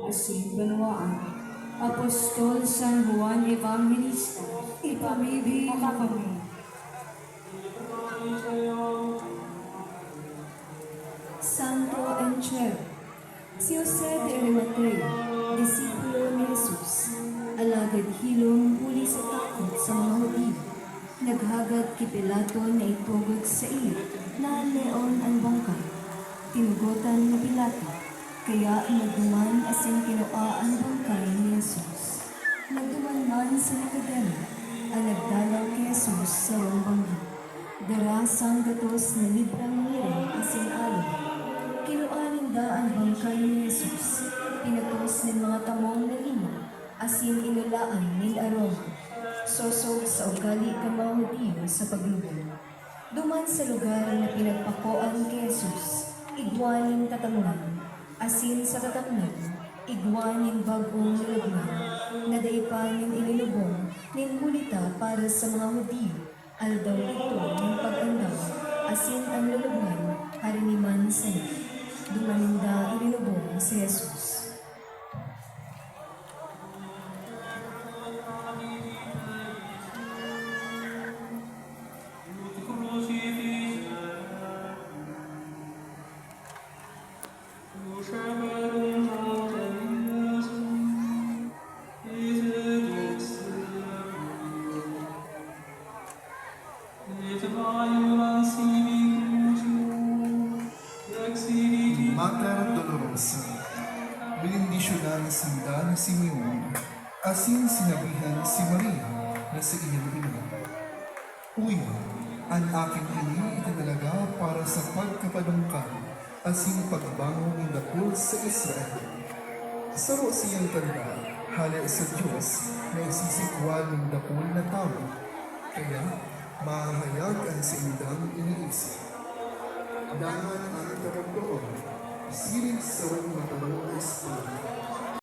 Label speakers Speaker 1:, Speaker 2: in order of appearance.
Speaker 1: asin banwaan. Apostol San Juan Evangelista, ipamibig mo kami. Santo Enchero, si Jose de Arimatea, disipulo ni Jesus, alagad hilom huli sa takot sa mga Hudyo, naghagad kay Pilato na itugod sa iyo na leon ang bangkay. Tinugutan ni Pilato, kaya nagduman asin kinua ang bangkay ni Jesus. Nagduman man sa Nicodemo, ang nagdalaw kay Jesus sa rumbanggi. Darasang gatos na librang nire asin alon. Kinuanin da ang bangkay ni Jesus, pinatos ng mga tamong na lima, asin inulaan ng aroma. Sosog sa ugali ng mga Hudyo sa paglubog. Duman sa lugar na pinagpakoan kay Jesus, igwaning tatamnan, asin sa tatamnan, igwaning bagong nilugnan, na daipanin ililubong, ning hulita para sa mga Hudyo, aldaw ito ng pag-andaw, asin ang lulubnan, hariniman sa iyo. Dumaninda ililubong si Jesus.
Speaker 2: Mater Dolorosa, binindisyonan sinda ni Simeon, asin sinabihan si Maria na sa iyong ina. Uy, ang aking ini itinalaga para sa pagkapadungkan, asin pagbangon ng dapul sa Israel. Saro siyang tanda, hala sa Diyos na isisikwal ng dapul na tao, kaya mahayag ang sa indang iniisip. Dangan ang kapagdoon, siling sa walang matanong na espiritu.